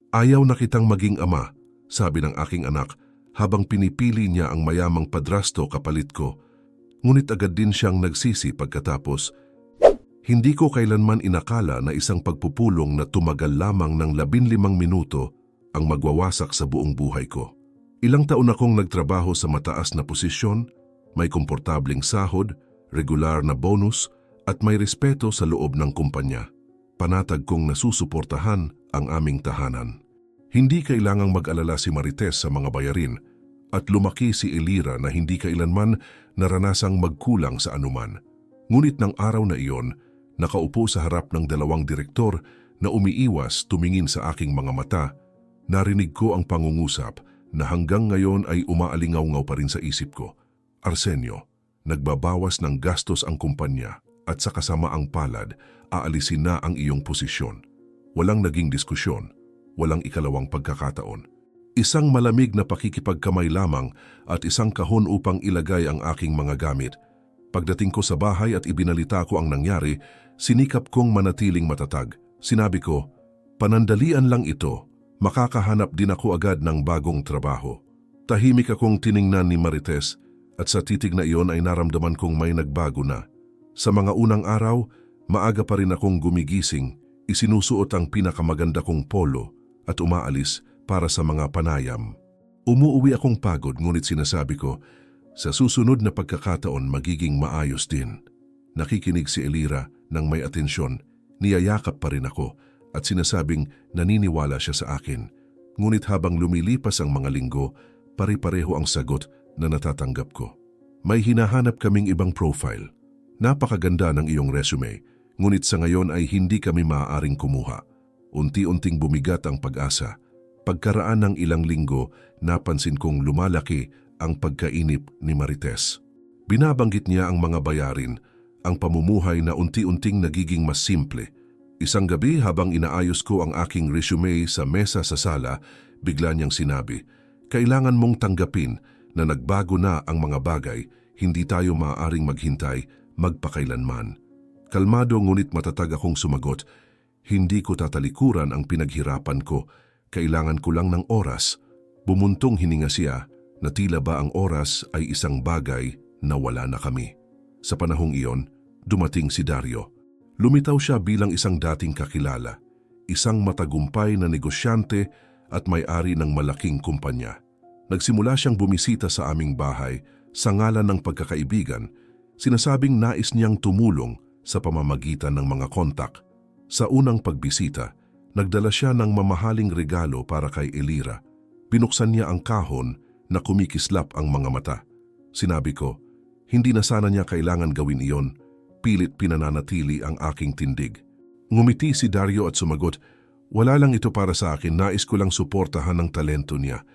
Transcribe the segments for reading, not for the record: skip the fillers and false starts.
Ayaw na kitang maging ama, sabi ng aking anak habang pinipili niya ang mayamang padrasto kapalit ko. Ngunit agad din siyang nagsisi pagkatapos. Hindi ko kailanman inakala na isang pagpupulong na tumagal lamang ng 15 minuto ang magwawasak sa buong buhay ko. Ilang taon akong nagtrabaho sa mataas na posisyon, may komportabling sahod, regular na bonus at may respeto sa loob ng kumpanya. Panatag kong nasusuportahan ang aming tahanan. Hindi kailangang mag-alala si Marites sa mga bayarin at lumaki si Elira na hindi kailanman naranasang magkulang sa anuman. Ngunit ng araw na iyon, nakaupo sa harap ng 2 direktor na umiiwas tumingin sa aking mga mata, narinig ko ang pangungusap na hanggang ngayon ay umaalingaw-ngaw pa rin sa isip ko. Arsenio, nagbabawas ng gastos ang kumpanya at sa kasamaang palad, aalisin na ang iyong posisyon. Walang naging diskusyon, walang ikalawang pagkakataon. Isang malamig na pakikipagkamay lamang at isang kahon upang ilagay ang aking mga gamit. Pagdating ko sa bahay at ibinalita ko ang nangyari, sinikap kong manatiling matatag. Sinabi ko, panandalian lang ito, makakahanap din ako agad ng bagong trabaho. Tahimik akong tiningnan ni Marites at sa titig na iyon ay naramdaman kong may nagbago na. Sa mga unang araw, maaga pa rin akong gumigising, isinusuot ang pinakamaganda kong polo at umaalis para sa mga panayam. Umuuwi akong pagod ngunit sinasabi ko, sa susunod na pagkakataon magiging maayos din. Nakikinig si Elira ng may atensyon, niyayakap pa rin ako at sinasabing naniniwala siya sa akin. Ngunit habang lumilipas ang mga linggo, pare-pareho ang sagot na natatanggap ko. May hinahanap kaming ibang profile. Napakaganda ng iyong resume, ngunit sa ngayon ay hindi kami maaaring kumuha. Unti-unting bumigat ang pag-asa. Pagkaraan ng ilang linggo, napansin kong lumalaki ang pagkainip ni Marites. Binabanggit niya ang mga bayarin, ang pamumuhay na unti-unting nagiging mas simple. Isang gabi habang inaayos ko ang aking resume sa mesa sa sala, bigla niyang sinabi, kailangan mong tanggapin na nagbago na ang mga bagay, hindi tayo maaaring maghintay magpakailanman. Kalmado ngunit matatag akong sumagot, hindi ko tatalikuran ang pinaghirapan ko, kailangan ko lang ng oras. Bumuntong hininga siya na tila ba ang oras ay isang bagay na wala na kami. Sa panahong iyon, dumating si Dario. Lumitaw siya bilang isang dating kakilala, isang matagumpay na negosyante at may-ari ng malaking kumpanya. Nagsimula siyang bumisita sa aming bahay sa ngalan ng pagkakaibigan, sinasabing nais niyang tumulong sa pamamagitan ng mga kontak. Sa unang pagbisita, nagdala siya ng mamahaling regalo para kay Elira. Binuksan niya ang kahon na kumikislap ang mga mata. Sinabi ko, hindi na sana niya kailangan gawin iyon. Pilit pinananatili ang aking tindig. Ngumiti si Dario at sumagot, wala lang ito para sa akin, nais ko lang suportahan ang talento niya.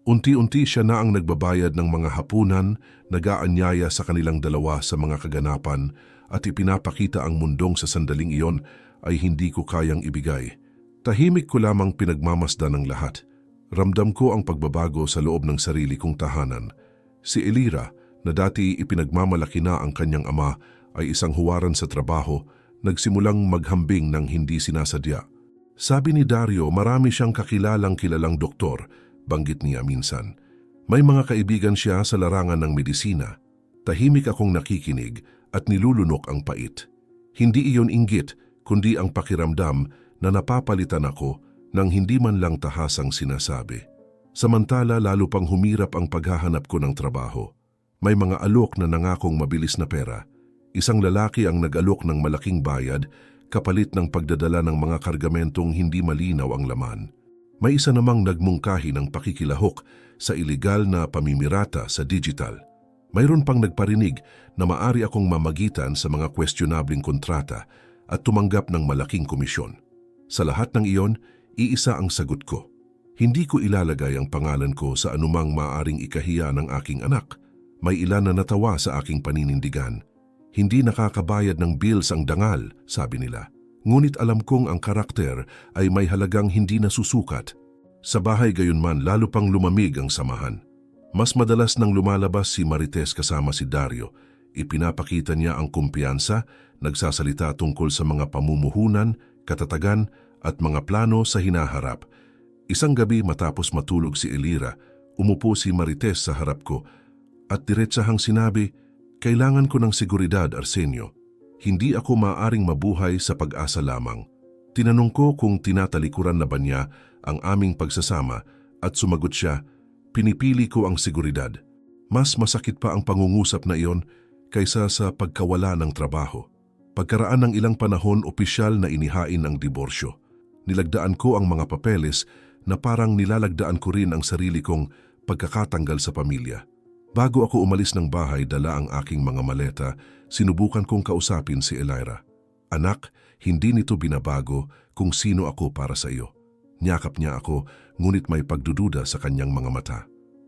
Unti-unti siya na ang nagbabayad ng mga hapunan, nag-aanyaya sa kanilang dalawa sa mga kaganapan at ipinapakita ang mundong sa sandaling iyon ay hindi ko kayang ibigay. Tahimik ko lamang pinagmamasdan ng lahat. Ramdam ko ang pagbabago sa loob ng sarili kong tahanan. Si Elira, na dati ipinagmamalaki na ang kanyang ama, ay isang huwaran sa trabaho, nagsimulang maghambing ng hindi sinasadya. Sabi ni Dario, marami siyang kilalang doktor, banggit niya minsan. May mga kaibigan siya sa larangan ng medisina. Tahimik akong nakikinig at nilulunok ang pait. Hindi iyon inggit, kundi ang pakiramdam na napapalitan ako ng hindi man lang tahasang sinasabi. Samantala lalo pang humirap ang paghahanap ko ng trabaho. May mga alok na nangakong mabilis na pera. Isang lalaki ang nag-alok ng malaking bayad kapalit ng pagdadala ng mga kargamentong hindi malinaw ang laman. May isa namang nagmungkahi ng pakikilahok sa ilegal na pamimirata sa digital. Mayroon pang nagparinig na maari akong mamagitan sa mga questionabling kontrata at tumanggap ng malaking komisyon. Sa lahat ng iyon, iisa ang sagot ko. Hindi ko ilalagay ang pangalan ko sa anumang maaaring ikahiya ng aking anak. May ilan na natawa sa aking paninindigan. Hindi nakakabayad ng bills ang dangal, sabi nila. Ngunit alam kong ang karakter ay may halagang hindi nasusukat. Sa bahay gayunman lalo pang lumamig ang samahan. Mas madalas nang lumalabas si Marites kasama si Dario. Ipinapakita niya ang kumpiyansa, nagsasalita tungkol sa mga pamumuhunan, katatagan at mga plano sa hinaharap. Isang gabi matapos matulog si Elira, umupo si Marites sa harap ko at diretsahang sinabi, "Kailangan ko ng seguridad, Arsenio. Hindi ako maaaring mabuhay sa pag-asa lamang." Tinanong ko kung tinatalikuran na ba niya ang aming pagsasama at sumagot siya, "Pinipili ko ang seguridad. Mas masakit pa ang pangungusap na iyon kaysa sa pagkawala ng trabaho." Pagkaraan ng ilang panahon, opisyal na inihain ang diborsyo. Nilagdaan ko ang mga papeles na parang nilalagdaan ko rin ang sarili kong pagkakatanggal sa pamilya. Bago ako umalis ng bahay dala ang aking mga maleta, sinubukan kong kausapin si Elira. "Anak, hindi nito binabago kung sino ako para sa iyo." Niyakap niya ako, ngunit may pagdududa sa kanyang mga mata.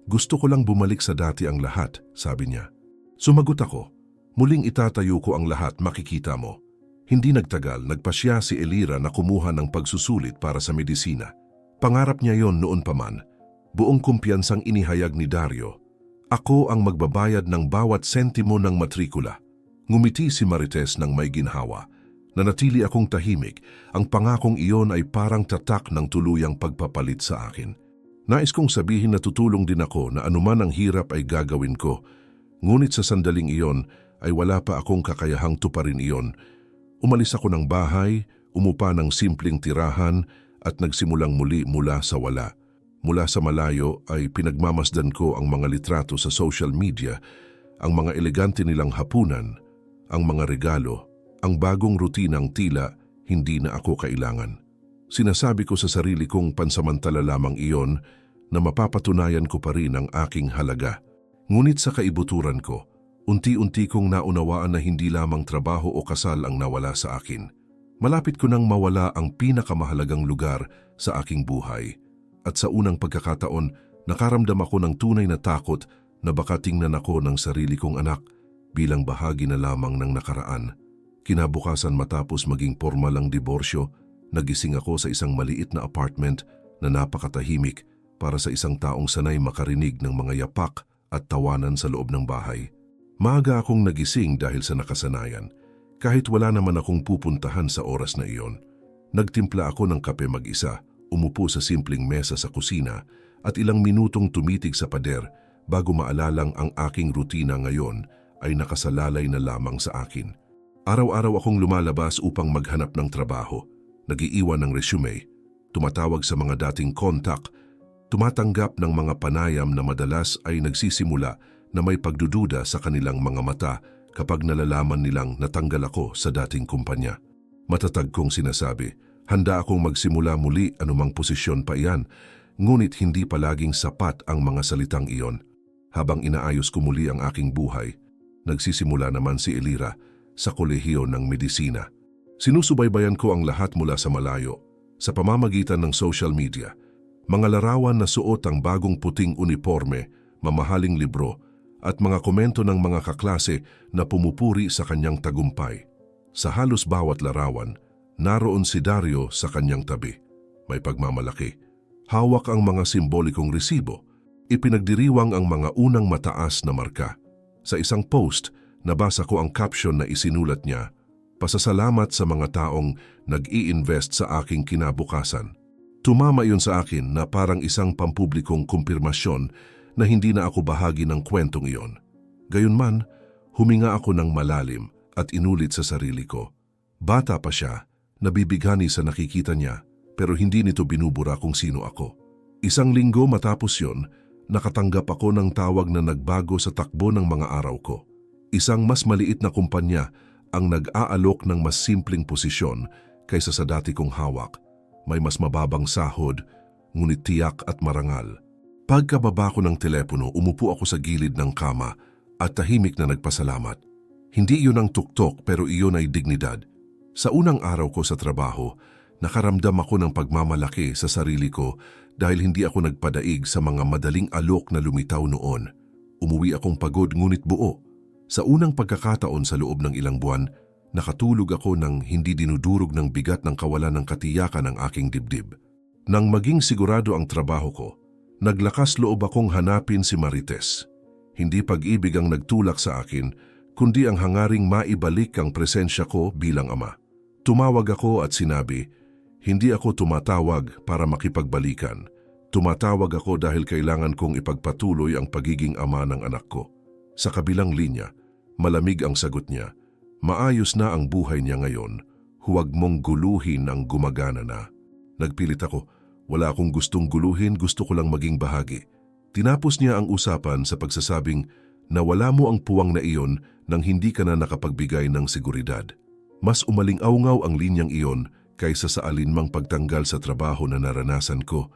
"Gusto ko lang bumalik sa dati ang lahat," sabi niya. Sumagot ako, "Muling itatayo ko ang lahat, makikita mo." Hindi nagtagal, nagpasya si Elira na kumuha ng pagsusulit para sa medisina. Pangarap niya yon noon pa man. Buong kumpiyansang inihayag ni Dario, "Ako ang magbabayad ng bawat sentimo ng matrikula." Ngumiti si Marites ng may ginhawa. Nanatili akong tahimik. Ang pangakong iyon ay parang tatak ng tuluyang pagpapalit sa akin. Nais kong sabihin na tutulong din ako, na anuman ang hirap ay gagawin ko. Ngunit sa sandaling iyon ay wala pa akong kakayahang tuparin iyon. Umalis ako ng bahay, umupa ng simpleng tirahan at nagsimulang muli mula sa wala. Mula sa malayo ay pinagmamasdan ko ang mga litrato sa social media, ang mga elegante nilang hapunan, ang mga regalo, ang bagong rutinang tila hindi na ako kailangan. Sinasabi ko sa sarili kong pansamantala lamang iyon, na mapapatunayan ko pa rin ang aking halaga. Ngunit sa kaibuturan ko, unti-unti kong naunawaan na hindi lamang trabaho o kasal ang nawala sa akin. Malapit ko nang mawala ang pinakamahalagang lugar sa aking buhay. At sa unang pagkakataon, nakaramdam ako ng tunay na takot na baka tingnan ako ng sarili kong anak bilang bahagi na lamang ng nakaraan. Kinabukasan, matapos maging formal ang diborsyo, nagising ako sa isang maliit na apartment na napakatahimik para sa isang taong sanay makarinig ng mga yapak at tawanan sa loob ng bahay. Maaga akong nagising dahil sa nakasanayan, kahit wala naman akong pupuntahan sa oras na iyon. Nagtimpla ako ng kape mag-isa, umupo sa simpleng mesa sa kusina at ilang minutong tumitig sa pader bago maalalang ang aking rutina ngayon ay nakasalalay na lamang sa akin. Araw-araw akong lumalabas upang maghanap ng trabaho, nag-iiwan ng resume, tumatawag sa mga dating kontak, tumatanggap ng mga panayam na madalas ay nagsisimula na may pagdududa sa kanilang mga mata kapag nalalaman nilang natanggal ako sa dating kumpanya. Matatag kong sinasabi, handa akong magsimula muli anumang posisyon pa iyan, ngunit hindi palaging sapat ang mga salitang iyon. Habang inaayos ko muli ang aking buhay, nagsisimula naman si Elira sa kolehiyo ng medisina. Sinusubaybayan ko ang lahat mula sa malayo, sa pamamagitan ng social media. Mga larawan na suot ang bagong puting uniforme, mamahaling libro, at mga komento ng mga kaklase na pumupuri sa kanyang tagumpay. Sa halos bawat larawan, naroon si Dario sa kanyang tabi. May pagmamalaki. Hawak ang mga simbolikong resibo. Ipinagdiriwang ang mga unang mataas na marka. Sa isang post, nabasa ko ang caption na isinulat niya, "Pasasalamat sa mga taong nag-i-invest sa aking kinabukasan." Tumama iyon sa akin na parang isang pampublikong kumpirmasyon na hindi na ako bahagi ng kwentong iyon. Gayunman, huminga ako ng malalim at inulit sa sarili ko. Bata pa siya, nabibighani sa nakikita niya, pero hindi nito binubura kung sino ako. Isang linggo matapos yon, nakatanggap ako ng tawag na nagbago sa takbo ng mga araw ko. Isang mas maliit na kumpanya ang nag-aalok ng mas simpleng posisyon kaysa sa dati kong hawak. May mas mababang sahod, ngunit tiyak at marangal. Pagkababa ko ng telepono, umupo ako sa gilid ng kama at tahimik na nagpasalamat. Hindi iyon ang tuktok, pero iyon ay dignidad. Sa unang araw ko sa trabaho, nakaramdam ako ng pagmamalaki sa sarili ko dahil hindi ako nagpadaig sa mga madaling alok na lumitaw noon. Umuwi akong pagod ngunit buo. Sa unang pagkakataon sa loob ng ilang buwan, nakatulog ako ng hindi dinudurog ng bigat ng kawalan ng katiyakan ng aking dibdib. Nang maging sigurado ang trabaho ko, naglakas loob akong hanapin si Marites. Hindi pag-ibig ang nagtulak sa akin, kundi ang hangaring maibalik ang presensya ko bilang ama. Tumawag ako at sinabi, Hindi ako tumatawag para makipagbalikan. Tumatawag ako dahil kailangan kong ipagpatuloy ang pagiging ama ng anak ko. Sa kabilang linya, malamig ang sagot niya. Maayos na ang buhay niya ngayon. Huwag mong guluhin ang gumagana na. Nagpilit ako. Wala akong gustong guluhin, gusto ko lang maging bahagi. Tinapos niya ang usapan sa pagsasabing na wala mo ang puwang na iyon nang hindi ka na nakapagbigay ng seguridad. Mas umaling-awngaw ang linyang iyon kaysa sa alinmang pagtanggal sa trabaho na naranasan ko.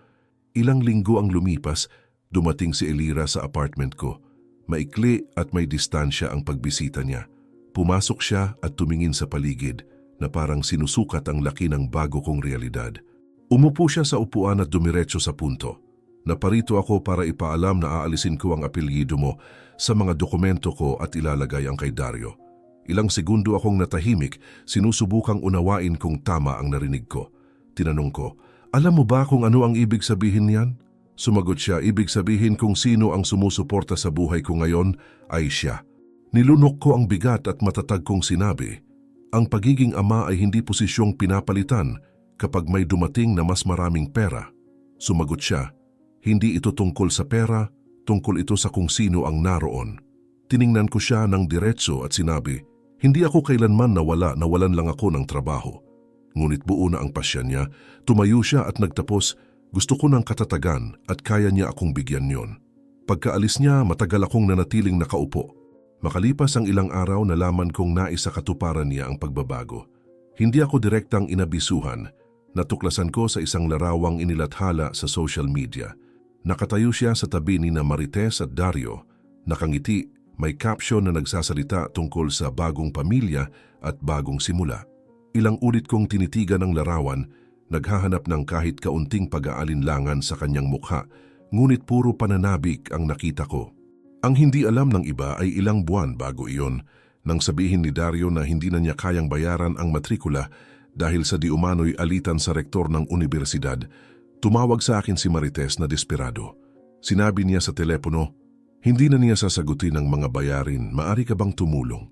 Ilang linggo ang lumipas, dumating si Elira sa apartment ko. Maikli at may distansya ang pagbisita niya. Pumasok siya at tumingin sa paligid na parang sinusukat ang laki ng bago kong realidad. Umupo siya sa upuan at dumiretso sa punto. Naparito ako para ipaalam na aalisin ko ang apelyido mo sa mga dokumento ko at ilalagay ang kay Dario. Ilang segundo akong natahimik, sinusubukang unawain kung tama ang narinig ko. Tinanong ko, alam mo ba kung ano ang ibig sabihin niyan? Sumagot siya, ibig sabihin kung sino ang sumusuporta sa buhay ko ngayon ay siya. Nilunok ko ang bigat at matatag kong sinabi, ang pagiging ama ay hindi posisyong pinapalitan kapag may dumating na mas maraming pera. Sumagot siya, hindi ito tungkol sa pera, tungkol ito sa kung sino ang naroon. Tiningnan ko siya ng diretso at sinabi, hindi ako kailanman nawalan lang ako ng trabaho. Ngunit buo na ang pasya niya, tumayo siya at nagtapos, gusto ko ng katatagan at kaya niya akong bigyan yon. Pagkaalis niya, matagal akong nanatiling nakaupo. Makalipas ang ilang araw, nalaman kong naisa katuparan niya ang pagbabago. Hindi ako direktang inabisuhan. Natuklasan ko sa isang larawang inilathala sa social media. Nakatayo siya sa tabi ni Marites at Dario. Nakangiti, may caption na nagsasalita tungkol sa bagong pamilya at bagong simula. Ilang ulit kong tinitigan ang larawan, naghahanap ng kahit kaunting pag-aalinlangan sa kanyang mukha, ngunit puro pananabik ang nakita ko. Ang hindi alam ng iba ay ilang buwan bago iyon, nang sabihin ni Dario na hindi na niya kayang bayaran ang matrikula dahil sa di umano'y alitan sa rektor ng universidad, tumawag sa akin si Marites na desperado. Sinabi niya sa telepono, hindi na niya sasagutin ang mga bayarin, maari ka bang tumulong?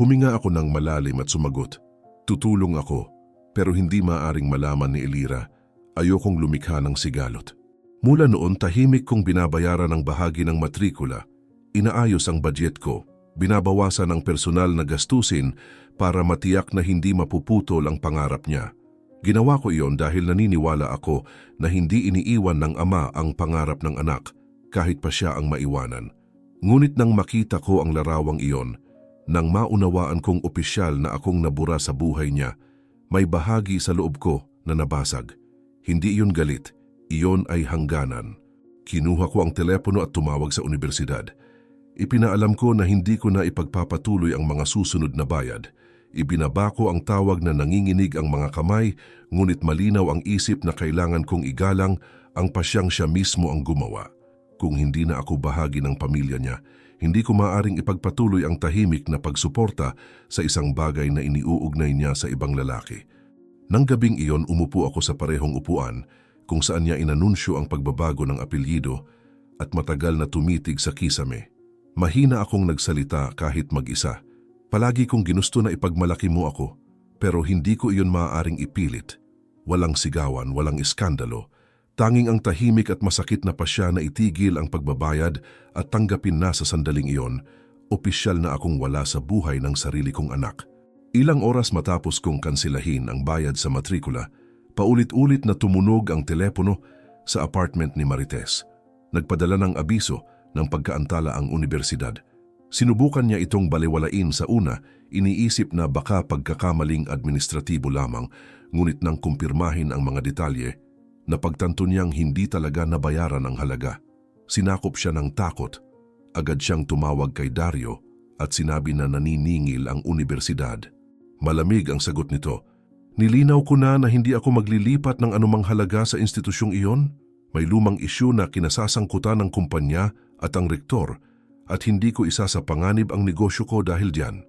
Huminga ako ng malalim at sumagot, tutulong ako, pero hindi maaring malaman ni Elira, ayokong lumikha ng sigalot. Mula noon, tahimik kong binabayaran ang bahagi ng matrikula, inaayos ang budget ko, binabawasan ang personal na gastusin para matiyak na hindi mapuputol ang pangarap niya. Ginawa ko iyon dahil naniniwala ako na hindi iniiwan ng ama ang pangarap ng anak kahit pa siya ang maiwanan. Ngunit nang makita ko ang larawang iyon, nang maunawaan kong opisyal na akong nabura sa buhay niya, may bahagi sa loob ko na nabasag. Hindi iyon galit, iyon ay hangganan. Kinuha ko ang telepono at tumawag sa universidad. Ipinaalam ko na hindi ko na ipagpapatuloy ang mga susunod na bayad. Ibinaba ko ang tawag na nanginginig ang mga kamay, ngunit malinaw ang isip na kailangan kong igalang ang pasyang siya mismo ang gumawa. Kung hindi na ako bahagi ng pamilya niya, hindi ko maaaring ipagpatuloy ang tahimik na pagsuporta sa isang bagay na iniuugnay niya sa ibang lalaki. Nang gabing iyon, umupo ako sa parehong upuan kung saan niya inanunsyo ang pagbabago ng apelyido at matagal na tumitig sa kisame. Mahina akong nagsalita kahit mag-isa. Palagi kong ginusto na ipagmalaki mo ako, pero hindi ko iyon maaaring ipilit. Walang sigawan, walang iskandalo. Tanging ang tahimik at masakit na pasya na itigil ang pagbabayad at tanggapin na sa sandaling iyon, opisyal na akong wala sa buhay ng sarili kong anak. Ilang oras matapos kong kansilahin ang bayad sa matrikula, paulit-ulit na tumunog ang telepono sa apartment ni Marites. Nagpadala ng abiso ng pagkaantala ang universidad. Sinubukan niya itong baliwalain sa una, iniisip na baka pagkakamaling administratibo lamang, ngunit nang kumpirmahin ang mga detalye, napagtanto niyang hindi talaga nabayaran ang halaga. Sinakop siya ng takot. Agad siyang tumawag kay Dario at sinabi na naniningil ang universidad. Malamig ang sagot nito. Nilinaw ko na hindi ako maglilipat ng anumang halaga sa institusyong iyon. May lumang isyu na kinasasangkutan ng kumpanya at ang rektor at hindi ko isa sa panganib ang negosyo ko dahil diyan.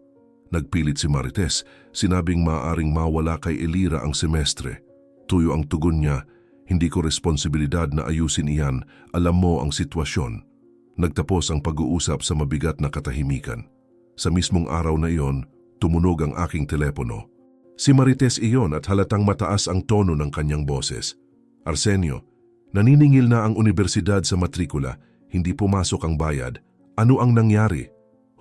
Nagpilit si Marites, sinabing maaaring mawala kay Elira ang semestre. Tuyo ang tugon niya, hindi ko responsibilidad na ayusin iyan, alam mo ang sitwasyon. Nagtapos ang pag-uusap sa mabigat na katahimikan. Sa mismong araw na iyon, tumunog ang aking telepono. Si Marites iyon at halatang mataas ang tono ng kanyang boses. Arsenio, naniningil na ang universidad sa matrikula, hindi pumasok ang bayad. Ano ang nangyari?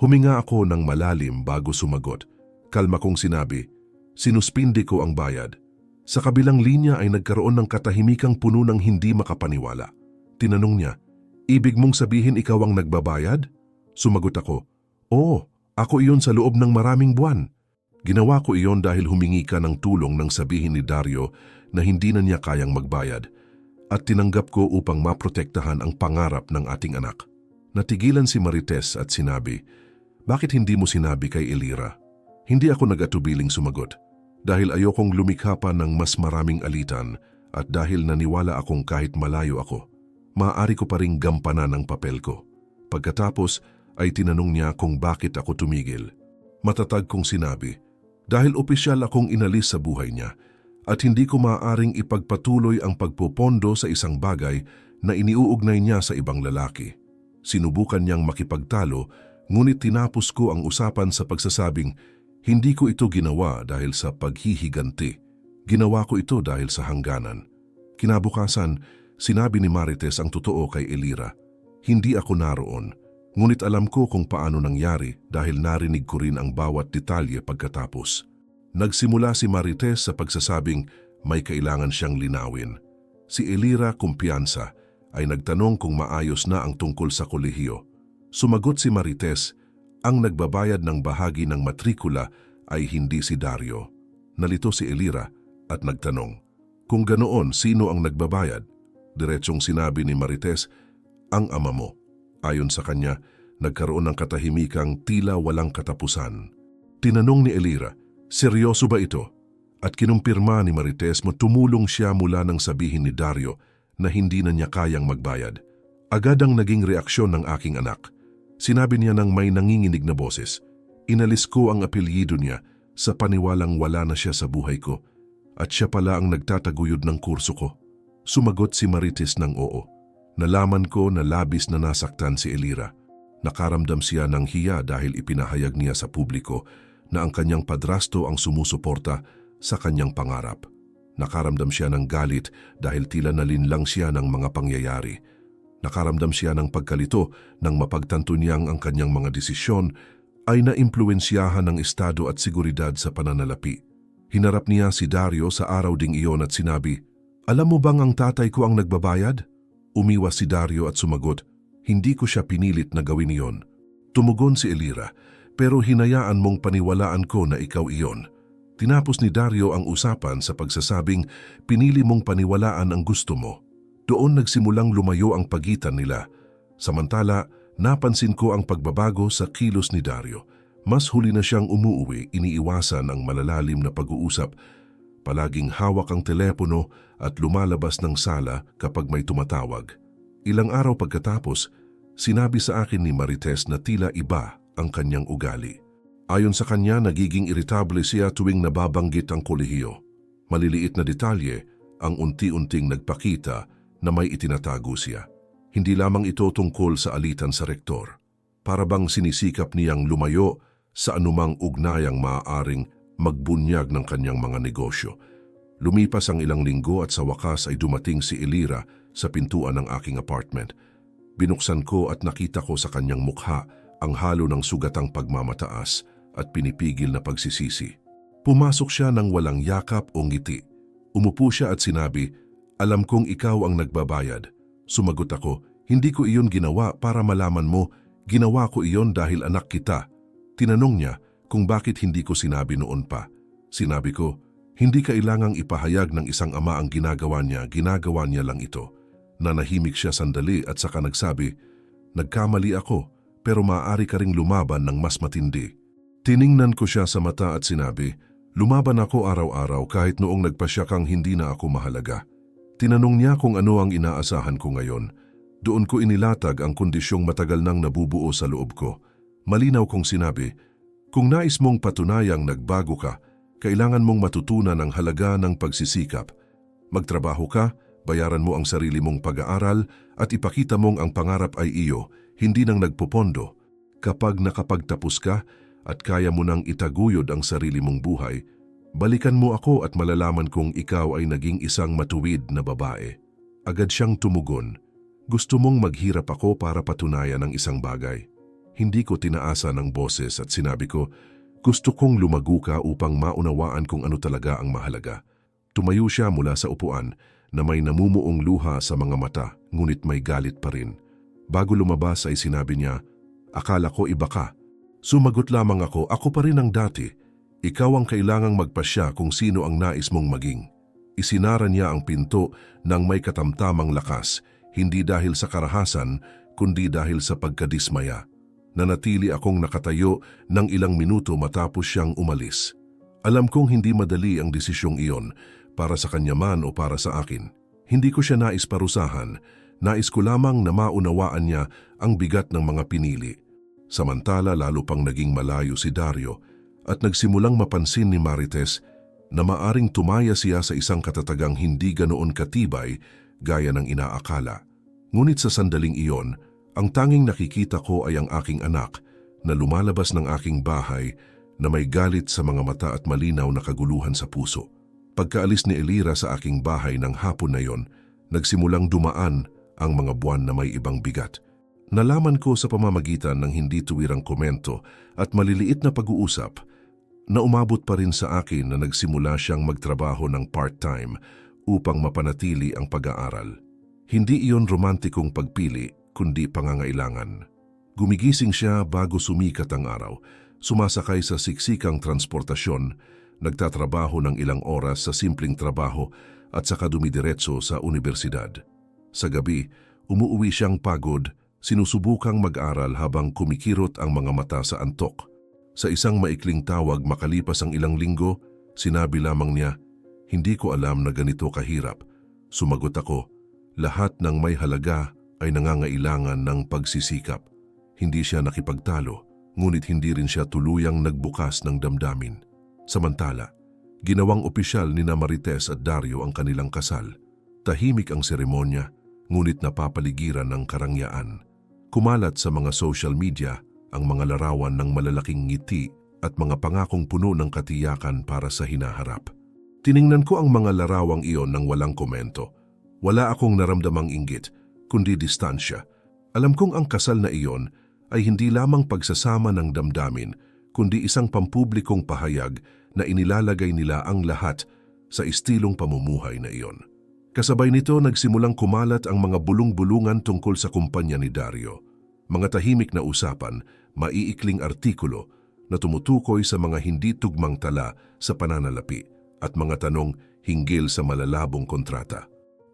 Huminga ako ng malalim bago sumagot. Kalma kong sinabi, sinuspindi ko ang bayad. Sa kabilang linya ay nagkaroon ng katahimikang puno ng hindi makapaniwala. Tinanong niya, ibig mong sabihin ikaw ang nagbabayad? Sumagot ako, oo, ako iyon sa loob ng maraming buwan. Ginawa ko iyon dahil humingi ka ng tulong nang sabihin ni Dario na hindi na niya kayang magbayad at tinanggap ko upang maprotektahan ang pangarap ng ating anak. Natigilan si Marites at sinabi, bakit hindi mo sinabi kay Elira? Hindi ako nag-atubiling sumagot dahil ayokong lumikha pa ng mas maraming alitan at dahil naniwala akong kahit malayo ako, maaari ko pa ring gampanan ang papel ko. Pagkatapos ay tinanong niya kung bakit ako tumigil. Matatag kong sinabi, dahil opisyal akong inalis sa buhay niya at hindi ko maaaring ipagpatuloy ang pagpopondo sa isang bagay na iniuugnay niya sa ibang lalaki. Sinubukan niyang makipagtalo, ngunit tinapos ko ang usapan sa pagsasabing, hindi ko ito ginawa dahil sa paghihiganti. Ginawa ko ito dahil sa hangganan. Kinabukasan, sinabi ni Marites ang totoo kay Elira. Hindi ako naroon. Ngunit alam ko kung paano nangyari dahil narinig ko rin ang bawat detalye pagkatapos. Nagsimula si Marites sa pagsasabing may kailangan siyang linawin. Si Elira kumpiyansa ay nagtanong kung maayos na ang tungkol sa kolehiyo. Sumagot si Marites, ang nagbabayad ng bahagi ng matrikula ay hindi si Dario. Nalito si Elira at nagtanong, kung ganoon sino ang nagbabayad? Diretsong sinabi ni Marites, ang ama mo. Ayon sa kanya, nagkaroon ng katahimikang tila walang katapusan. Tinanong ni Elira, seryoso ba ito? At kinumpirma ni Marites mo tumulong siya mula nang sabihin ni Dario na hindi na niya kayang magbayad. Agad ang naging reaksyon ng aking anak. Sinabi niya ng may nanginginig na boses, inalis ko ang apelyido niya sa paniwalang wala na siya sa buhay ko at siya pala ang nagtataguyod ng kurso ko. Sumagot si Marites ng oo. Nalaman ko na labis na nasaktan si Elira. Nakaramdam siya ng hiya dahil ipinahayag niya sa publiko na ang kanyang padrasto ang sumusuporta sa kanyang pangarap. Nakaramdam siya ng galit dahil tila nalinlang siya ng mga pangyayari. Nakaramdam siya ng pagkalito nang mapagtanto niyang ang kanyang mga desisyon ay naimpluwensyahan ng estado at seguridad sa pananalapi. Hinarap niya si Dario sa araw ding iyon at sinabi, alam mo bang ang tatay ko ang nagbabayad? Umiwas si Dario at sumagot, hindi ko siya pinilit na gawin iyon. Tumugon si Elira, pero hinayaan mong paniwalaan ko na ikaw iyon. Tinapos ni Dario ang usapan sa pagsasabing pinili mong paniwalaan ang gusto mo. Doon nagsimulang lumayo ang pagitan nila. Samantala, napansin ko ang pagbabago sa kilos ni Dario. Mas huli na siyang umuuwi, iniiwasan ang malalalim na pag-uusap. Palaging hawak ang telepono at lumalabas ng sala kapag may tumatawag. Ilang araw pagkatapos, sinabi sa akin ni Marites na tila iba ang kanyang ugali. Ayon sa kanya, nagiging iritable siya tuwing nababanggit ang kolehiyo. Maliliit na detalye ang unti-unting nagpakita na may itinatago siya. Hindi lamang ito tungkol sa alitan sa rektor. Para bang sinisikap niyang lumayo sa anumang ugnayang maaaring magbunyag ng kanyang mga negosyo. Lumipas ang ilang linggo at sa wakas ay dumating si Elira sa pintuan ng aking apartment. Binuksan ko at nakita ko sa kanyang mukha ang halo ng sugatang pagmamataas at pinipigil na pagsisisi. Pumasok siya ng walang yakap o ngiti. Umupo siya at sinabi, alam kong ikaw ang nagbabayad. Sumagot ako, hindi ko iyon ginawa para malaman mo, ginawa ko iyon dahil anak kita. Tinanong niya kung bakit hindi ko sinabi noon pa. Sinabi ko, hindi kailangang ipahayag ng isang ama ang ginagawa niya lang ito. Nanahimik siya sandali at saka nagsabi, nagkamali ako pero maaari ka ring lumaban ng mas matindi. Tiningnan ko siya sa mata at sinabi, lumaban ako araw-araw kahit noong nagpasya kang hindi na ako mahalaga. Tinanong niya kung ano ang inaasahan ko ngayon. Doon ko inilatag ang kondisyong matagal nang nabubuo sa loob ko. Malinaw kong sinabi, kung nais mong patunayang nagbago ka, kailangan mong matutunan ang halaga ng pagsisikap. Magtrabaho ka, bayaran mo ang sarili mong pag-aaral at ipakita mong ang pangarap ay iyo, hindi nang nagpopondo. Kapag nakapagtapos ka at kaya mo nang itaguyod ang sarili mong buhay, Balikan mo ako at malalaman kong ikaw ay naging isang matuwid na babae. Agad siyang tumugon. Gusto mong maghirap ako para patunayan ang isang bagay. Hindi ko tinaasa ng boses at sinabi ko, gusto kong lumago ka upang maunawaan kung ano talaga ang mahalaga. Tumayo siya mula sa upuan na may namumuong luha sa mga mata, ngunit may galit pa rin. Bago lumabas ay sinabi niya, akala ko iba ka. Sumagot lamang ako pa rin ang dati. Ikaw ang kailangang magpasya kung sino ang nais mong maging. Isinara niya ang pinto ng may katamtamang lakas, hindi dahil sa karahasan, kundi dahil sa pagkadismaya. Nanatili akong nakatayo ng ilang minuto matapos siyang umalis. Alam kong hindi madali ang desisyong iyon, para sa kanya man o para sa akin. Hindi ko siya nais parusahan, nais ko lamang na maunawaan niya ang bigat ng mga pinili. Samantala lalo pang naging malayo si Dario at nagsimulang mapansin ni Marites na maaring tumaya siya sa isang katatagang hindi ganoon katibay gaya ng inaakala. Ngunit sa sandaling iyon, ang tanging nakikita ko ay ang aking anak na lumalabas ng aking bahay na may galit sa mga mata at malinaw na kaguluhan sa puso. Pagkaalis ni Elira sa aking bahay ng hapon na yon, nagsimulang dumaan ang mga buwan na may ibang bigat. Nalaman ko sa pamamagitan ng hindi tuwirang komento at maliliit na pag-uusap na umabot pa rin sa akin na nagsimula siyang magtrabaho ng part-time upang mapanatili ang pag-aaral. Hindi iyon romantikong pagpili, kundi pangangailangan. Gumigising siya bago sumikat ang araw, sumasakay sa siksikang transportasyon, nagtatrabaho ng ilang oras sa simpleng trabaho at saka dumidiretso sa universidad. Sa gabi, umuuwi siyang pagod, sinusubukang mag-aral habang kumikirot ang mga mata sa antok. Sa isang maikling tawag makalipas ang ilang linggo, sinabi lamang niya, hindi ko alam na ganito kahirap. Sumagot ako, lahat ng may halaga ay nangangailangan ng pagsisikap. Hindi siya nakipagtalo, ngunit hindi rin siya tuluyang nagbukas ng damdamin. Samantala, ginawang opisyal ni Marites at Dario ang kanilang kasal. Tahimik ang seremonya, ngunit napapaligiran ng karangyaan. Kumalat sa mga social media ang mga larawan ng malalaking ngiti at mga pangakong puno ng katiyakan para sa hinaharap. Tiningnan ko ang mga larawang iyon ng walang komento. Wala akong naramdamang inggit, kundi distansya. Alam kong ang kasal na iyon ay hindi lamang pagsasama ng damdamin, kundi isang pampublikong pahayag na inilalagay nila ang lahat sa estilong pamumuhay na iyon. Kasabay nito nagsimulang kumalat ang mga bulong-bulungan tungkol sa kumpanya ni Dario. Mga tahimik na usapan, maiikling artikulo na tumutukoy sa mga hindi tugmang tala sa pananalapi at mga tanong hinggil sa malalabong kontrata.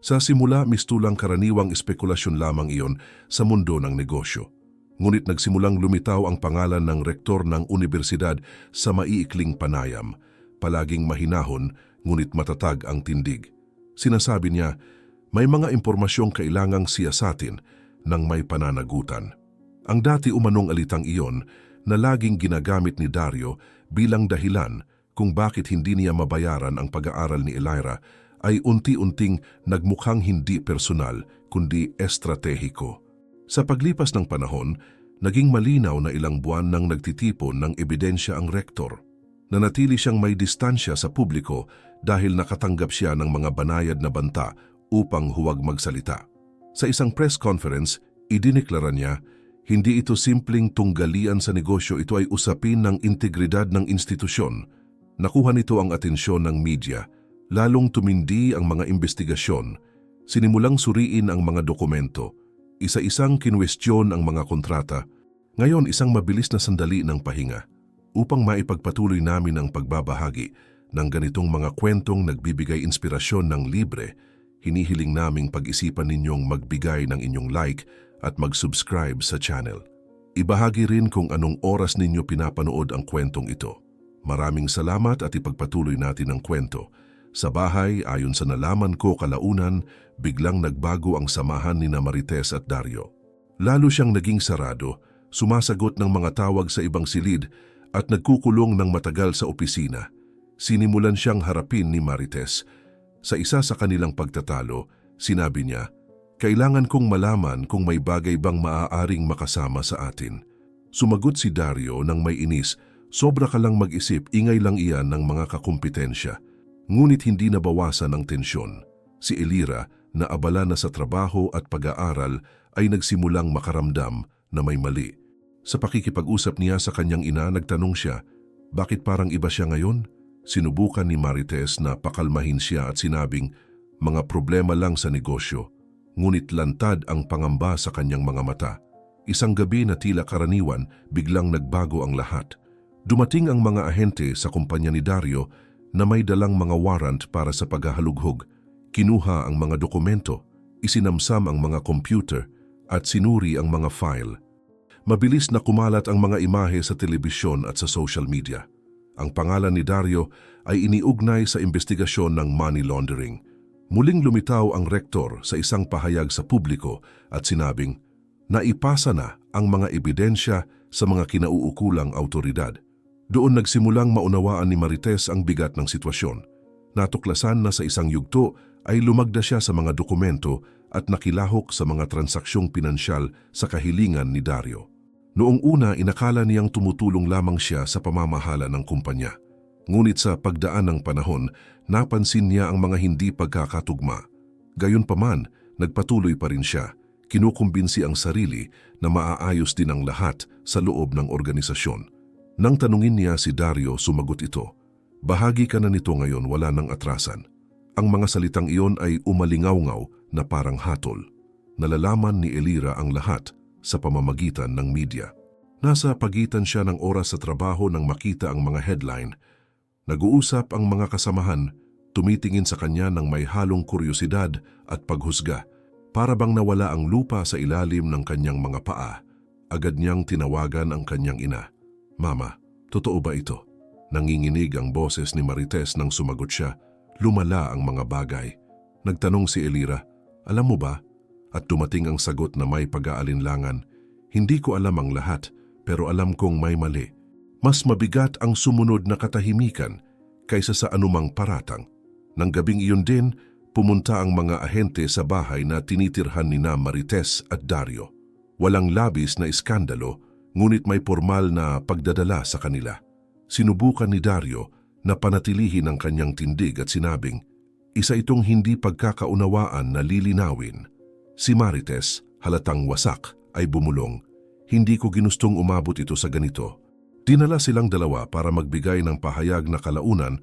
Sa simula, mistulang karaniwang espekulasyon lamang iyon sa mundo ng negosyo. Ngunit nagsimulang lumitaw ang pangalan ng rektor ng universidad sa maiikling panayam. Palaging mahinahon, ngunit matatag ang tindig. Sinasabi niya, may mga impormasyong kailangang siyasatin ng may pananagutan. Ang dati umanong alitang iyon na laging ginagamit ni Dario bilang dahilan kung bakit hindi niya mabayaran ang pag-aaral ni Elira ay unti-unting nagmukhang hindi personal kundi estratehiko. Sa paglipas ng panahon, naging malinaw na ilang buwan nang nagtitipon ng ebidensya ang rektor. Nanatili siyang may distansya sa publiko dahil nakatanggap siya ng mga banayad na banta upang huwag magsalita. Sa isang press conference, idineklara niya, hindi ito simpleng tunggalian sa negosyo, ito ay usapin ng integridad ng institusyon. Nakuha nito ang atensyon ng media, lalong tumindi ang mga investigasyon, sinimulang suriin ang mga dokumento, isa-isang kinwestiyon ang mga kontrata. Ngayon isang mabilis na sandali ng pahinga upang maipagpatuloy namin ang pagbabahagi ng ganitong mga kwentong nagbibigay inspirasyon ng libre. Hinihiling naming pag-isipan ninyong magbigay ng inyong like at mag-subscribe sa channel. Ibahagi rin kung anong oras ninyo pinapanood ang kwentong ito. Maraming salamat at ipagpatuloy natin ang kwento. Sa bahay, ayon sa nalaman ko kalaunan, biglang nagbago ang samahan ni Marites at Dario. Lalo siyang naging sarado, sumasagot ng mga tawag sa ibang silid at nagkukulong ng matagal sa opisina. Sinimulan siyang harapin ni Marites. Sa isa sa kanilang pagtatalo, sinabi niya, kailangan kong malaman kung may bagay bang maaaring makasama sa atin. Sumagot si Dario nang may inis, Sobra ka lang mag-isip, ingay lang iyan ng mga kakumpetensya. Ngunit hindi nabawasan ang tensyon. Si Elira, na abala na sa trabaho at pag-aaral, ay nagsimulang makaramdam na may mali. Sa pakikipag-usap niya sa kanyang ina, nagtanong siya, bakit parang iba siya ngayon? Sinubukan ni Marites na pakalmahin siya at sinabing, mga problema lang sa negosyo. Ngunit lantad ang pangamba sa kanyang mga mata. Isang gabi na tila karaniwan, biglang nagbago ang lahat. Dumating ang mga ahente sa kumpanya ni Dario na may dalang mga warrant para sa paghahalughog. Kinuha ang mga dokumento, isinamsam ang mga computer at sinuri ang mga file. Mabilis na kumalat ang mga imahe sa telebisyon at sa social media. Ang pangalan ni Dario ay iniugnay sa investigasyon ng money laundering. Muling lumitaw ang rektor sa isang pahayag sa publiko at sinabing, naipasa na ang mga ebidensya sa mga kinauukulang autoridad. Doon nagsimulang maunawaan ni Marites ang bigat ng sitwasyon. Natuklasan na sa isang yugto ay lumagda siya sa mga dokumento at nakilahok sa mga transaksyong pinansyal sa kahilingan ni Dario. Noong una, inakala niyang tumutulong lamang siya sa pamamahala ng kumpanya. Ngunit sa pagdaan ng panahon, napansin niya ang mga hindi pagkakatugma. Gayunpaman, nagpatuloy pa rin siya. Kinukumbinsi ang sarili na maaayos din ang lahat sa loob ng organisasyon. Nang tanungin niya si Dario, sumagot ito, bahagi ka na nito ngayon, wala nang atrasan. Ang mga salitang iyon ay umalingaw-ngaw na parang hatol. Nalalaman ni Elira ang lahat sa pamamagitan ng media. Nasa pagitan siya ng oras sa trabaho nang makita ang mga headline. Nag-uusap ang mga kasamahan, tumitingin sa kanya ng may halong kuryosidad at paghusga. Para bang nawala ang lupa sa ilalim ng kanyang mga paa. Agad niyang tinawagan ang kanyang ina. Mama, totoo ba ito? Nanginginig ang boses ni Marites nang sumagot siya. Lumala ang mga bagay. Nagtanong si Elira, alam mo ba? At dumating ang sagot na may pag-aalinlangan. Hindi ko alam ang lahat, pero alam kong may mali. Mas mabigat ang sumunod na katahimikan kaysa sa anumang paratang. Nang gabing iyon din, pumunta ang mga ahente sa bahay na tinitirhan ni Marites at Dario. Walang labis na iskandalo, ngunit may formal na pagdadala sa kanila. Sinubukan ni Dario na panatilihin ang kanyang tindig at sinabing, isa itong hindi pagkakaunawaan na lilinawin. Si Marites, halatang wasak, ay bumulong. Hindi ko ginustong umabot ito sa ganito. Dinala silang dalawa para magbigay ng pahayag na kalaunan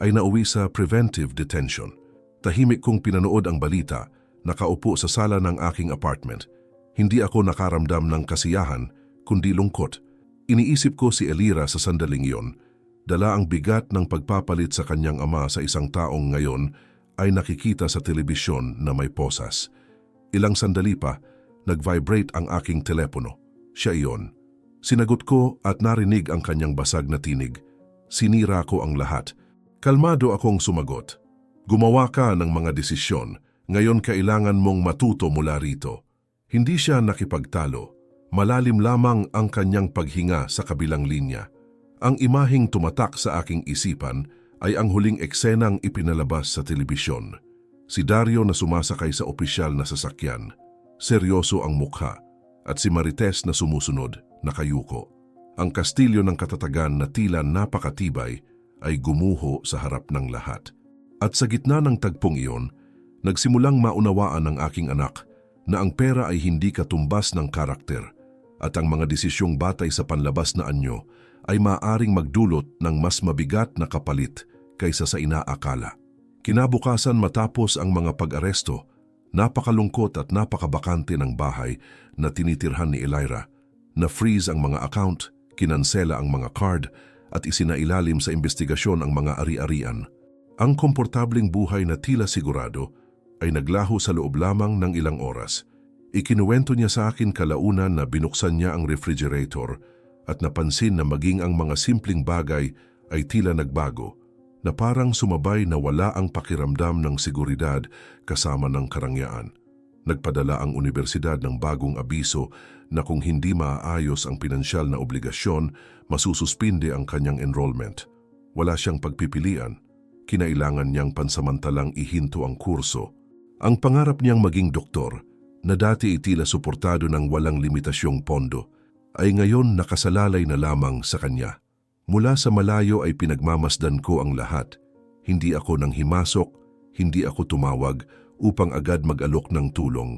ay nauwi sa preventive detention. Tahimik kong pinanood ang balita, nakaupo sa sala ng aking apartment. Hindi ako nakaramdam ng kasiyahan, kundi lungkot. Iniisip ko si Elira sa sandaling iyon. Dala ang bigat ng pagpapalit sa kanyang ama sa isang taong ngayon ay nakikita sa telebisyon na may posas. Ilang sandali pa, nag-vibrate ang aking telepono. Siya iyon. Sinagot ko at narinig ang kanyang basag na tinig. Sinira ko ang lahat. Kalmado akong sumagot. Gumawa ka ng mga desisyon. Ngayon kailangan mong matuto mula rito. Hindi siya nakipagtalo. Malalim lamang ang kanyang paghinga sa kabilang linya. Ang imaheng tumatak sa aking isipan ay ang huling eksenang ipinalabas sa telebisyon. Si Dario na sumasakay sa opisyal na sasakyan. Seryoso ang mukha. At si Marites na sumusunod, nakayuko. Ang kastilyo ng katatagan na tila napakatibay ay gumuho sa harap ng lahat. At sa gitna ng tagpong iyon, nagsimulang maunawaan ng aking anak na ang pera ay hindi katumbas ng karakter at ang mga desisyong batay sa panlabas na anyo ay maaaring magdulot ng mas mabigat na kapalit kaysa sa inaakala. Kinabukasan matapos ang mga pag-aresto, napakalungkot at napakabakante ng bahay na tinitirhan ni Elira. Na-freeze ang mga account, kinansela ang mga card at isinailalim sa investigasyon ang mga ari-arian. Ang komportabling buhay na tila sigurado ay naglaho sa loob lamang ng ilang oras. Ikinuwento niya sa akin kalaunan na binuksan niya ang refrigerator at napansin na maging ang mga simpleng bagay ay tila nagbago, na parang sumabay na wala ang pakiramdam ng seguridad kasama ng karangyaan. Nagpadala ang universidad ng bagong abiso na kung hindi maayos ang pinansyal na obligasyon, masususpinde ang kanyang enrollment. Wala siyang pagpipilian. Kinailangan niyang pansamantalang ihinto ang kurso. Ang pangarap niyang maging doktor, na dati tila suportado ng walang limitasyong pondo, ay ngayon nakasalalay na lamang sa kanya. Mula sa malayo ay pinagmamasdan ko ang lahat. Hindi ako nang himasok, hindi ako tumawag upang agad mag-alok ng tulong.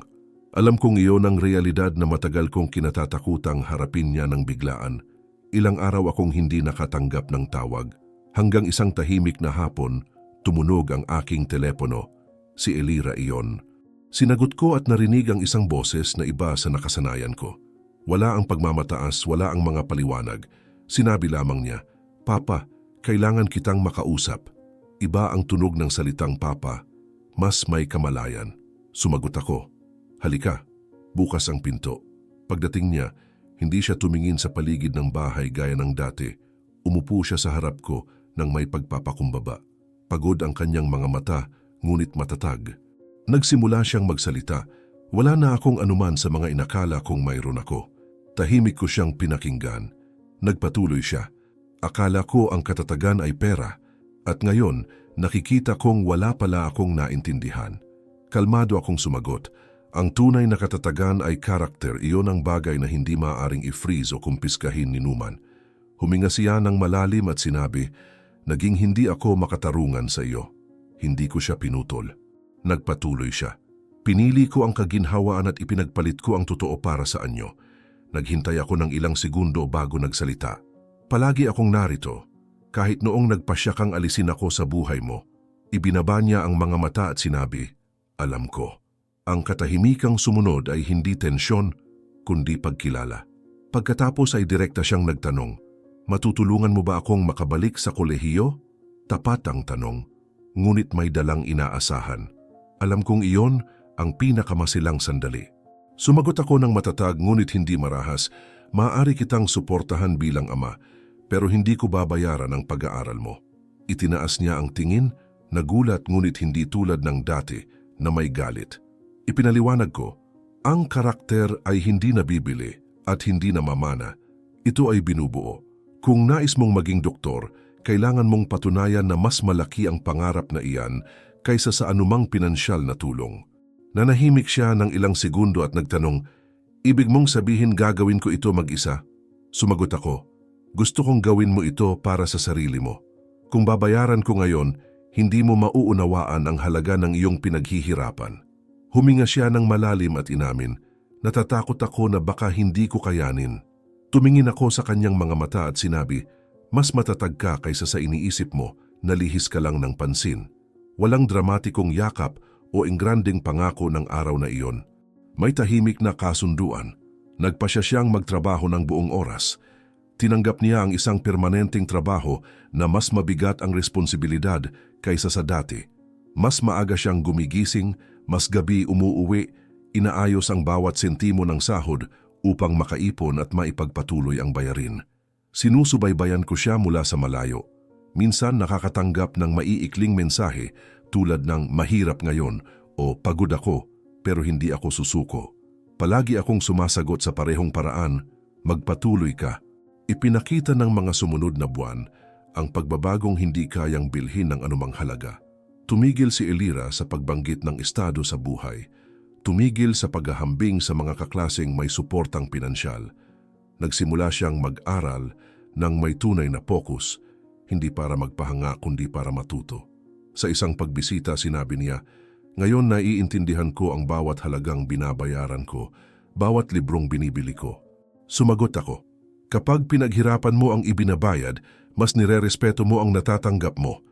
Alam kong iyon ang realidad na matagal kong kinatatakutang harapin niya ng biglaan. Ilang araw akong hindi nakatanggap ng tawag. Hanggang isang tahimik na hapon, tumunog ang aking telepono. Si Elira iyon. Sinagot ko at narinig ang isang boses na iba sa nakasanayan ko. Wala ang pagmamataas, wala ang mga paliwanag. Sinabi lamang niya, "Papa, kailangan kitang makausap." Iba ang tunog ng salitang papa. Mas may kamalayan. Sumagot ako, "Halika." Bukas ang pinto. Pagdating niya, hindi siya tumingin sa paligid ng bahay gaya ng dati. Umupo siya sa harap ko nang may pagpapakumbaba. Pagod ang kanyang mga mata, ngunit matatag. Nagsimula siyang magsalita. Wala na akong anuman sa mga inakala kong mayroon ako. Tahimik ko siyang pinakinggan. Nagpatuloy siya. Akala ko ang katatagan ay pera, at ngayon nakikita kong wala pala akong naintindihan. Kalmado akong sumagot. Ang tunay na katatagan ay karakter, iyon ang bagay na hindi maaaring i-freeze o kumpiskahin ni Numan. Huminga siya ng malalim at sinabi, "Naging hindi ako makatarungan sa iyo." Hindi ko siya pinutol. Nagpatuloy siya. "Pinili ko ang kaginhawaan at ipinagpalit ko ang totoo para sa anyo." Naghintay ako ng ilang segundo bago nagsalita. "Palagi akong narito. Kahit noong nagpasya kang alisin ako sa buhay mo." Ibinaba niya ang mga mata at sinabi, "Alam ko." Ang katahimikang sumunod ay hindi tensyon, kundi pagkilala. Pagkatapos ay direkta siyang nagtanong, "Matutulungan mo ba akong makabalik sa kolehiyo?" Tapat ang tanong, ngunit may dalang inaasahan. Alam kong iyon ang pinakamasilang sandali. Sumagot ako ng matatag ngunit hindi marahas, "Maaari kitang suportahan bilang ama, pero hindi ko babayaran ang pag-aaral mo." Itinaas niya ang tingin, nagulat ngunit hindi tulad ng dati na may galit. Ipinaliwanag ko, ang karakter ay hindi nabibili at hindi namamana. Ito ay binubuo. Kung nais mong maging doktor, kailangan mong patunayan na mas malaki ang pangarap na iyan kaysa sa anumang pinansyal na tulong. Nanahimik siya ng ilang segundo at nagtanong, "Ibig mong sabihin gagawin ko ito mag-isa?" Sumagot ako, "Gusto kong gawin mo ito para sa sarili mo. Kung babayaran ko ngayon, hindi mo mauunawaan ang halaga ng iyong pinaghihirapan." Huminga siya ng malalim at inamin, "Natatakot ako na baka hindi ko kayanin." Tumingin ako sa kanyang mga mata at sinabi, "Mas matatag ka kaysa sa iniisip mo, nalihis ka lang ng pansin." Walang dramatikong yakap o ingranding pangako ng araw na iyon. May tahimik na kasunduan. Nagpasya siyang magtrabaho ng buong oras. Tinanggap niya ang isang permanenteng trabaho na mas mabigat ang responsibilidad kaysa sa dati. Mas maaga siyang gumigising, mas gabi umuuwi, inaayos ang bawat sentimo ng sahod upang makaipon at maipagpatuloy ang bayarin. Sinusubaybayan ko siya mula sa malayo. Minsan nakakatanggap ng maiikling mensahe tulad ng "mahirap ngayon" o "pagod ako pero hindi ako susuko." Palagi akong sumasagot sa parehong paraan, "Magpatuloy ka." Ipinakita ng mga sumunod na buwan ang pagbabagong hindi kayang bilhin ng anumang halaga. Tumigil si Elira sa pagbanggit ng estado sa buhay. Tumigil sa paghahambing sa mga kaklaseng may suportang pinansyal. Nagsimula siyang mag-aral ng may tunay na focus, hindi para magpahanga kundi para matuto. Sa isang pagbisita sinabi niya, "Ngayon naiintindihan ko ang bawat halagang binabayaran ko, bawat librong binibili ko." Sumagot ako, "Kapag pinaghirapan mo ang ibinabayad, mas nirerespeto mo ang natatanggap mo."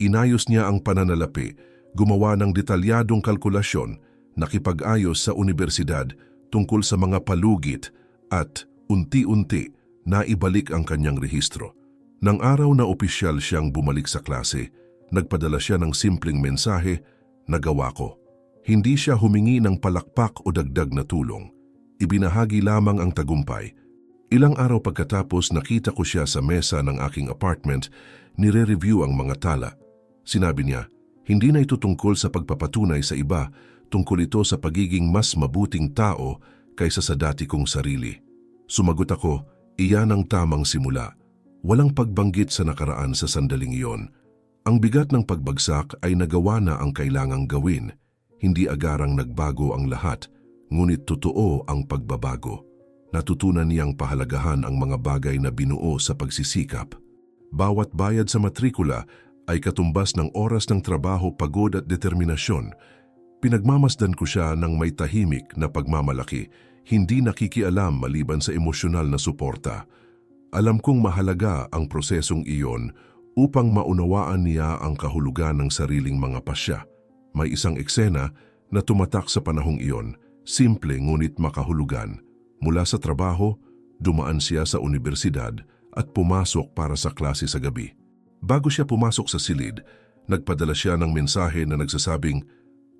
Inayos niya ang pananalapi, gumawa ng detalyadong kalkulasyon, nakipag-ayos sa universidad tungkol sa mga palugit at unti-unti naibalik ang kanyang rehistro. Nang araw na opisyal siyang bumalik sa klase, nagpadala siya ng simpleng mensahe, "Nagawa ko." Hindi siya humingi ng palakpak o dagdag na tulong. Ibinahagi lamang ang tagumpay. Ilang araw pagkatapos nakita ko siya sa mesa ng aking apartment, nire-review ang mga tala. Sinabi niya, "Hindi na ito tungkol sa pagpapatunay sa iba, tungkol ito sa pagiging mas mabuting tao kaysa sa dati kong sarili." Sumagot ako, "Iyan ang tamang simula." Walang pagbanggit sa nakaraan sa sandaling iyon. Ang bigat ng pagbagsak ay nagawa na ang kailangang gawin. Hindi agarang nagbago ang lahat, ngunit totoo ang pagbabago. Natutunan niyang pahalagahan ang mga bagay na binuo sa pagsisikap. Bawat bayad sa matrikula ay katumbas ng oras ng trabaho, pagod at determinasyon. Pinagmamasdan ko siya ng may tahimik na pagmamalaki, hindi nakikialam maliban sa emosyonal na suporta. Alam kong mahalaga ang prosesong iyon upang maunawaan niya ang kahulugan ng sariling mga pasya. May isang eksena na tumatak sa panahong iyon, simple ngunit makahulugan. Mula sa trabaho, dumaan siya sa universidad at pumasok para sa klase sa gabi. Bago siya pumasok sa silid, nagpadala siya ng mensahe na nagsasabing,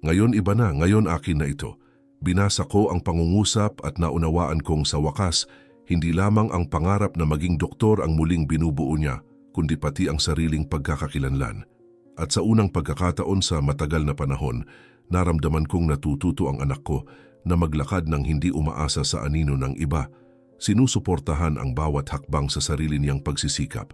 "Ngayon iba na, ngayon akin na ito." Binasa ko ang pangungusap at naunawaan kong sa wakas, hindi lamang ang pangarap na maging doktor ang muling binubuo niya, kundi pati ang sariling pagkakakilanlan. At sa unang pagkakataon sa matagal na panahon, naramdaman kong natututo ang anak ko na maglakad ng hindi umaasa sa anino ng iba. Sinusuportahan ang bawat hakbang sa sarili niyang pagsisikap.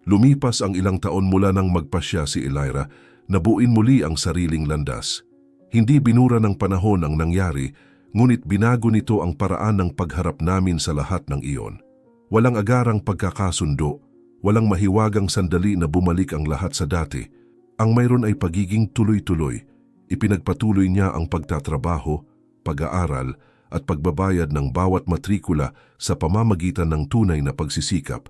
Lumipas ang ilang taon mula nang magpasya si Elira, nabuin muli ang sariling landas. Hindi binura ng panahon ang nangyari, ngunit binago nito ang paraan ng pagharap namin sa lahat ng iyon. Walang agarang pagkakasundo, walang mahiwagang sandali na bumalik ang lahat sa dati. Ang mayroon ay pagiging tuloy-tuloy. Ipinagpatuloy niya ang pagtatrabaho, pag-aaral at pagbabayad ng bawat matrikula sa pamamagitan ng tunay na pagsisikap.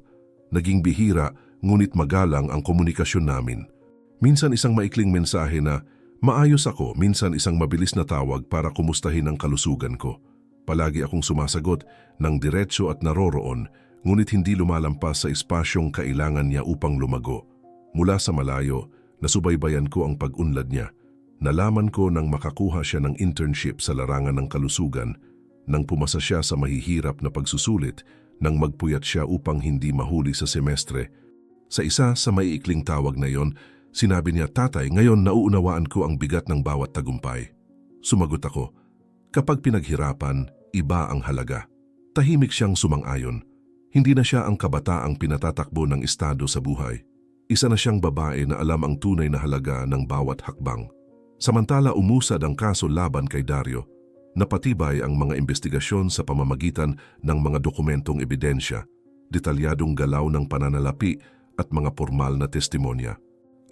Naging bihira ngunit magalang ang komunikasyon namin. Minsan isang maikling mensahe na, "Maayos ako," minsan isang mabilis na tawag para kumustahin ang kalusugan ko. Palagi akong sumasagot ng diretso at naroroon, ngunit hindi lumalampas sa espasyong kailangan niya upang lumago. Mula sa malayo, nasubaybayan ko ang pag-unlad niya. Nalaman ko nang makakuha siya ng internship sa larangan ng kalusugan, nang pumasa siya sa mahihirap na pagsusulit, nang magpuyat siya upang hindi mahuli sa semestre. Sa isa sa maiikling tawag na iyon, sinabi niya, "Tatay, ngayon nauunawaan ko ang bigat ng bawat tagumpay." Sumagot ako, "Kapag pinaghirapan, iba ang halaga." Tahimik siyang sumang-ayon. Hindi na siya ang kabataang pinatatakbo ng estado sa buhay. Isa na siyang babae na alam ang tunay na halaga ng bawat hakbang. Samantala umusad ang kaso laban kay Dario. Napatibay ang mga investigasyon sa pamamagitan ng mga dokumentong ebidensya, detalyadong galaw ng pananalapi at mga formal na testimonya.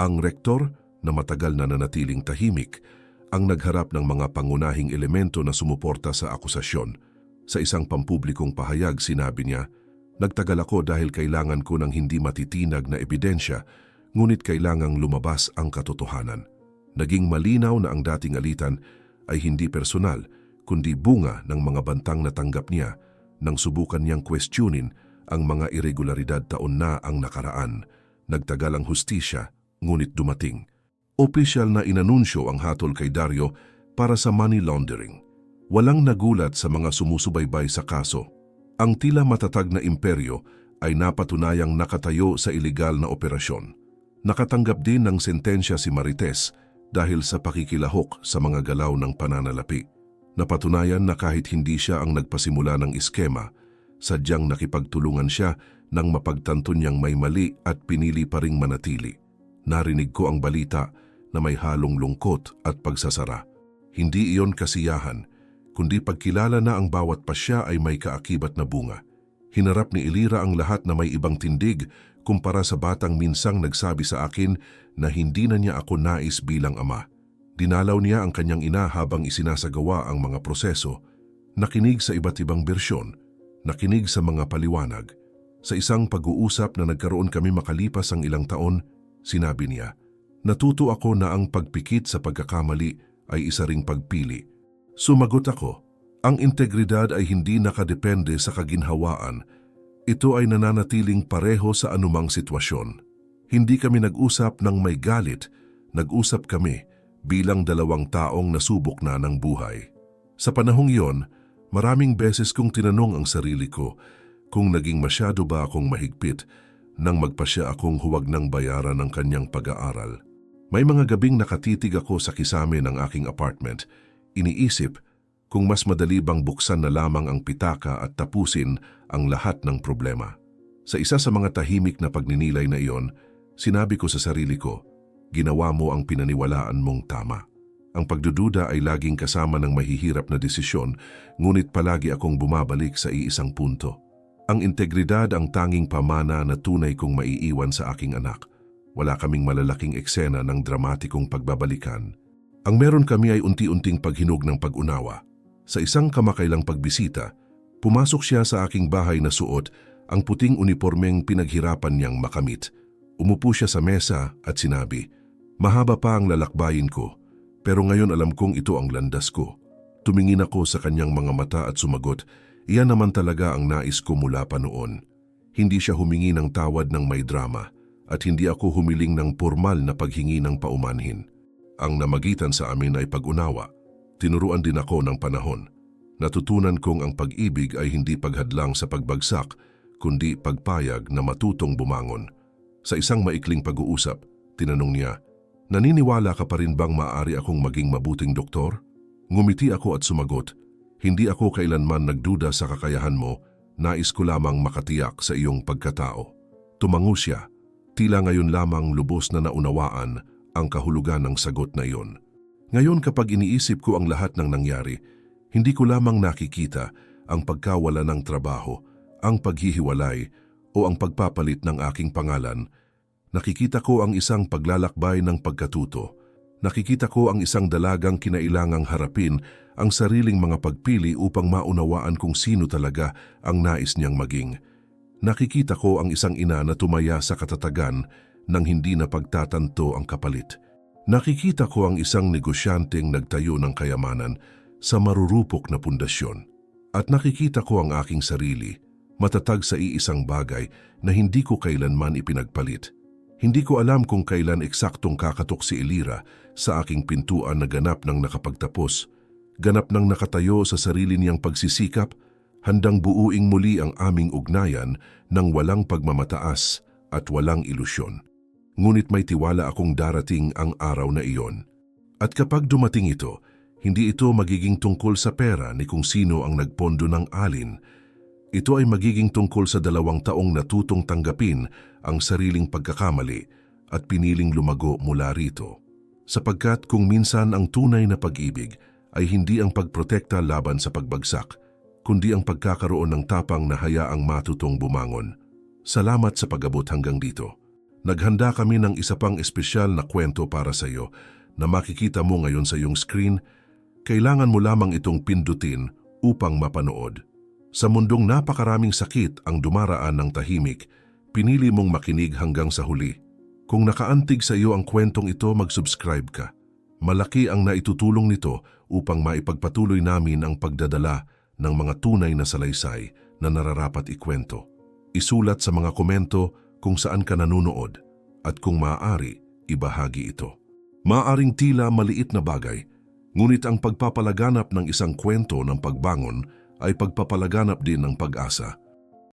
Ang rektor, na matagal na nanatiling tahimik, ang nagharap ng mga pangunahing elemento na sumuporta sa akusasyon. Sa isang pampublikong pahayag, sinabi niya, "Nagtagal ako dahil kailangan ko ng hindi matitinag na ebidensya, ngunit kailangang lumabas ang katotohanan." Naging malinaw na ang dating alitan ay hindi personal, kundi bunga ng mga bantang natanggap niya nang subukan niyang questionin ang mga irregularidad taon na ang nakaraan. Nagtagal ang hustisya, ngunit dumating. Opisyal na inanunsyo ang hatol kay Dario para sa money laundering. Walang nagulat sa mga sumusubaybay sa kaso. Ang tila matatag na imperyo ay napatunayang nakatayo sa ilegal na operasyon. Nakatanggap din ng sentensya si Marites dahil sa pakikilahok sa mga galaw ng pananalapi. Napatunayan na kahit hindi siya ang nagpasimula ng iskema, sadyang nakipagtulungan siya nang mapagtanto niyang may mali at pinili pa ring manatili. Narinig ko ang balita na may halong lungkot at pagsasara. Hindi iyon kasiyahan, kundi pagkilala na ang bawat pasya ay may kaakibat na bunga. Hinarap ni Elira ang lahat na may ibang tindig kumpara sa batang minsang nagsabi sa akin na hindi na niya ako nais bilang ama. Dinalaw niya ang kanyang ina habang isinasagawa ang mga proseso. Nakinig sa iba't ibang bersyon, nakinig sa mga paliwanag. Sa isang pag-uusap na nagkaroon kami makalipas ang ilang taon, sinabi niya, "Natuto ako na ang pagpikit sa pagkakamali ay isa ring pagpili." Sumagot ako, "Ang integridad ay hindi nakadepende sa kaginhawaan. Ito ay nananatiling pareho sa anumang sitwasyon." Hindi kami nag-usap ng may galit, nag-usap kami bilang dalawang taong nasubok na ng buhay. Sa panahong iyon, maraming beses kong tinanong ang sarili ko kung naging masyado ba akong mahigpit nang magpasya akong huwag nang bayaran ng kanyang pag-aaral. May mga gabing nakatitig ako sa kisame ng aking apartment, iniisip kung mas madali bang buksan na lamang ang pitaka at tapusin ang lahat ng problema. Sa isa sa mga tahimik na pagninilay na iyon, sinabi ko sa sarili ko, "Ginawa mo ang pinaniwalaan mong tama." Ang pagdududa ay laging kasama ng mahihirap na desisyon, ngunit palagi akong bumabalik sa iisang punto. Ang integridad ang tanging pamana na tunay kong maiiwan sa aking anak. Wala kaming malalaking eksena ng dramatikong pagbabalikan. Ang meron kami ay unti-unting paghinog ng pag-unawa. Sa isang kamakailang pagbisita, pumasok siya sa aking bahay na suot ang puting unipormeng pinaghirapan niyang makamit. Umupo siya sa mesa at sinabi, "Mahaba pa ang lalakbayin ko, pero ngayon alam kong ito ang landas ko." Tumingin ako sa kanyang mga mata at sumagot, "Iyan naman talaga ang nais ko mula pa noon." Hindi siya humingi ng tawad ng may drama at hindi ako humiling ng formal na paghingi ng paumanhin. Ang namagitan sa amin ay pag-unawa. Tinuruan din ako ng panahon. Natutunan kong ang pag-ibig ay hindi paghadlang sa pagbagsak, kundi pagpayag na matutong bumangon. Sa isang maikling pag-uusap, tinanong niya, "Naniniwala ka pa rin bang maaari akong maging mabuting doktor?" Ngumiti ako at sumagot, "Hindi ako kailanman nagduda sa kakayahan mo, nais ko lamang makatiyak sa iyong pagkatao." Tumango siya, tila ngayon lamang lubos na naunawaan ang kahulugan ng sagot na iyon. Ngayon kapag iniisip ko ang lahat ng nangyari, hindi ko lamang nakikita ang pagkawala ng trabaho, ang paghihiwalay o ang pagpapalit ng aking pangalan. Nakikita ko ang isang paglalakbay ng pagkatuto. Nakikita ko ang isang dalagang kinailangang harapin ang sariling mga pagpili upang maunawaan kung sino talaga ang nais niyang maging. Nakikita ko ang isang ina na tumaya sa katatagan nang hindi na pagtatanto ang kapalit. Nakikita ko ang isang negosyanteng nagtayo ng kayamanan sa marurupok na pundasyon. At nakikita ko ang aking sarili, matatag sa iisang bagay na hindi ko kailanman ipinagpalit. Hindi ko alam kung kailan eksaktong kakatok si Elira sa aking pintuan na ganap ng nakapagtapos, ganap ng nakatayo sa sarili niyang pagsisikap, handang buuing muli ang aming ugnayan ng walang pagmamataas at walang ilusyon. Ngunit may tiwala akong darating ang araw na iyon. At kapag dumating ito, hindi ito magiging tungkol sa pera ni kung sino ang nagpondo ng alin. Ito ay magiging tungkol sa 2 taong natutong tanggapin ang sariling pagkakamali at piniling lumago mula rito. Sapagkat kung minsan ang tunay na pag-ibig ay hindi ang pagprotekta laban sa pagbagsak, kundi ang pagkakaroon ng tapang na hayaang matutong bumangon. Salamat sa pag-abot hanggang dito. Naghanda kami ng isa pang espesyal na kwento para sa iyo na makikita mo ngayon sa iyong screen. Kailangan mo lamang itong pindutin upang mapanood. Sa mundong napakaraming sakit ang dumaraan ng tahimik, pinili mong makinig hanggang sa huli. Kung nakaantig sa iyo ang kwentong ito, mag-subscribe ka. Malaki ang naitutulong nito upang maipagpatuloy namin ang pagdadala ng mga tunay na salaysay na nararapat ikwento. Isulat sa mga komento kung saan ka nanunood at kung maaari, ibahagi ito. Maaring tila maliit na bagay, ngunit ang pagpapalaganap ng isang kwento ng pagbangon ay pagpapalaganap din ng pag-asa.